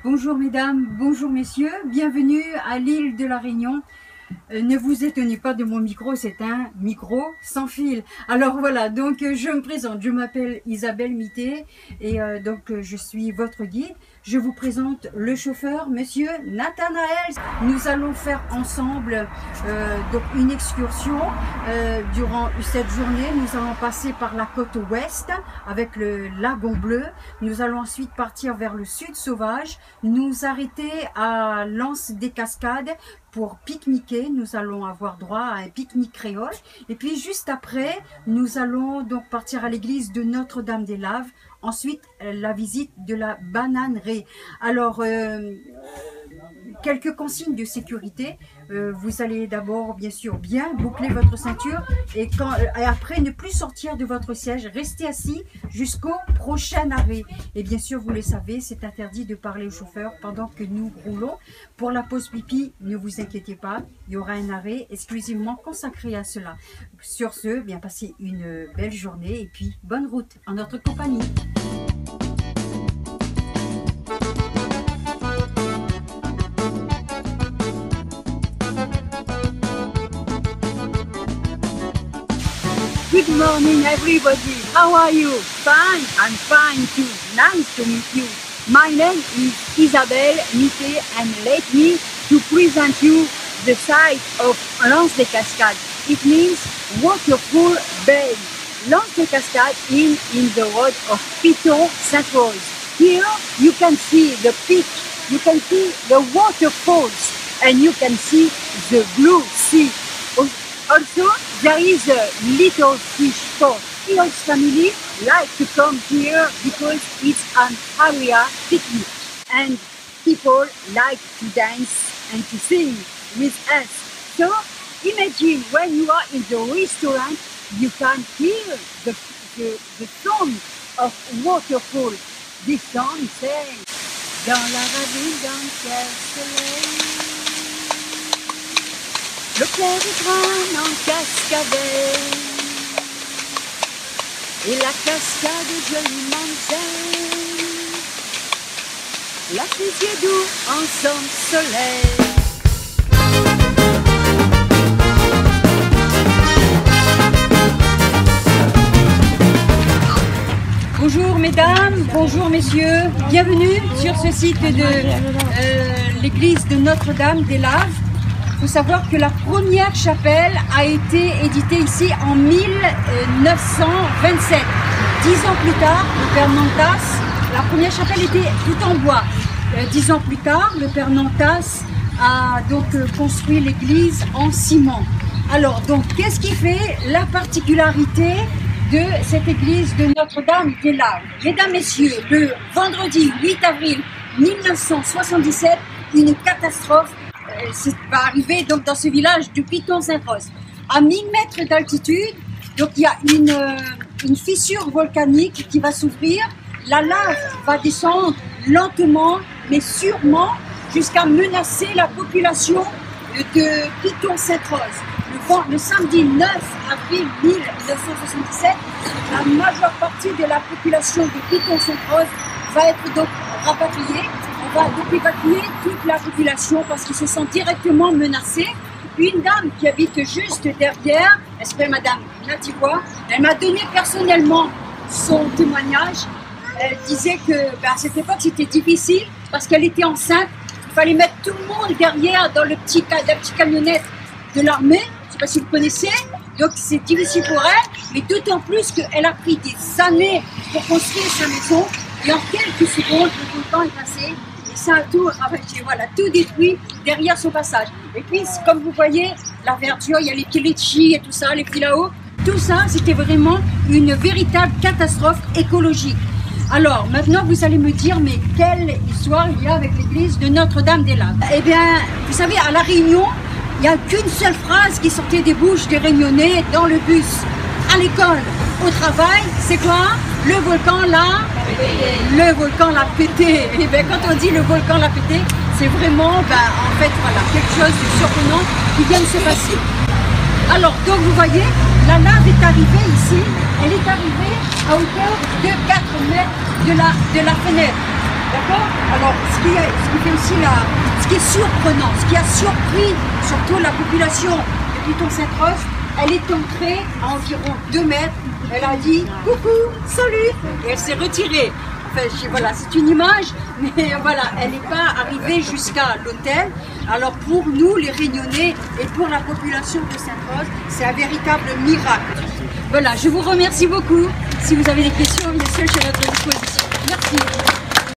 Bonjour mesdames, bonjour messieurs, bienvenue à l'île de la Réunion. Ne vous étonnez pas de mon micro, c'est un micro sans fil. Alors voilà, donc je me présente, je m'appelle Isabelle Mité et je suis votre guide. Je vous présente le chauffeur, monsieur Nathanaël. Nous allons faire ensemble une excursion durant cette journée. Nous allons passer par la côte ouest avec le lagon bleu. Nous allons ensuite partir vers le sud sauvage, nous arrêter à l'Anse des Cascades pour pique-niquer. Nous allons avoir droit à un pique-nique créole. Et puis juste après, nous allons donc partir à l'église de Notre-Dame-des-Laves. Ensuite, la visite de la bananerie. Alors, quelques consignes de sécurité. Vous allez d'abord, bien sûr, bien boucler votre ceinture et après, ne plus sortir de votre siège. Restez assis jusqu'au prochain arrêt. Et bien sûr, vous le savez, c'est interdit de parler au chauffeur pendant que nous roulons. Pour la pause pipi, ne vous inquiétez pas, il y aura un arrêt exclusivement consacré à cela. Sur ce, bien passez une belle journée et puis bonne route en notre compagnie. Good morning, everybody. How are you? Fine. I'm fine too. Nice to meet you. My name is Isabelle Mité, and let me to present you the site of L'Anse des Cascades. It means waterfall bay. L'Anse des Cascades in the road of Piton-Sainte-Rose. Here you can see the peak, you can see the waterfalls, and you can see the blue sea. Also, there is a little fish port. Each family like to come here because it's an area picnic. And people like to dance and to sing with us. So, imagine when you are in the restaurant, you can hear the song of waterfall. This song says, dans la ravine d'un ciel soleil. Le clair est grand en cascade et la cascade joliment belle. La fusée doux en son soleil. Bonjour mesdames, bonjour messieurs, bienvenue sur ce site de l'église de Notre-Dame-des-Laves. Il faut savoir que la première chapelle a été éditée ici en 1927. 10 ans plus tard, le père Nantas, la première chapelle était tout en bois. 10 ans plus tard, le père Nantas a donc construit l'église en ciment. Alors, donc, qu'est-ce qui fait la particularité de cette église de Notre-Dame-des-Laves? Mesdames, messieurs, le vendredi 8 avril 1977, une catastrophe va arriver donc dans ce village de Piton-Sainte-Rose. À 1000 mètres d'altitude, donc il y a une fissure volcanique qui va s'ouvrir. La lave va descendre lentement mais sûrement jusqu'à menacer la population de Piton-Sainte-Rose. Le samedi 9 avril 1977, la majeure partie de la population de Piton-Sainte-Rose va être donc rapatriée. On va donc évacuer toute la population parce qu'ils se sentent directement menacés. Une dame qui habite juste derrière, elle s'appelle Madame Nativois, elle m'a donné personnellement son témoignage. Elle disait que à cette époque c'était difficile parce qu'elle était enceinte. Il fallait mettre tout le monde derrière dans la petite camionnette de l'armée. Je ne sais pas si vous connaissez. Donc c'est difficile pour elle, mais d'autant plus qu'elle a pris des années pour construire sa maison. Et en quelques secondes, le volcan est passé. Ça a tout ravagé, voilà, tout détruit derrière son passage. Et puis, comme vous voyez, la verdure, il y a les litchis et tout ça, les filao. Tout ça, c'était vraiment une véritable catastrophe écologique. Alors, maintenant, vous allez me dire, mais quelle histoire il y a avec l'église de Notre-Dame-des-Laves? Eh bien, vous savez, à La Réunion, il n'y a qu'une seule phrase qui sortait des bouches des Réunionnais dans le bus. À l'école, au travail, c'est quoi? Le volcan l'a pété. Et bien quand on dit le volcan l'a pété, c'est vraiment en fait voilà, quelque chose de surprenant qui vient de se passer. Alors donc vous voyez, la lave est arrivée ici, elle est arrivée à hauteur de 4 mètres de la fenêtre. D'accord? Alors, ce qui fait aussi ce qui est surprenant, ce qui a surpris surtout la population de Python-Sainte-Rose, elle est entrée à environ 2 mètres, elle a dit coucou, salut, et elle s'est retirée. Enfin, voilà, c'est une image, mais voilà, elle n'est pas arrivée jusqu'à l'hôtel. Alors pour nous, les Réunionnais, et pour la population de Sainte-Rose, c'est un véritable miracle. Voilà, je vous remercie beaucoup. Si vous avez des questions, bien sûr, je suis à votre disposition. Merci.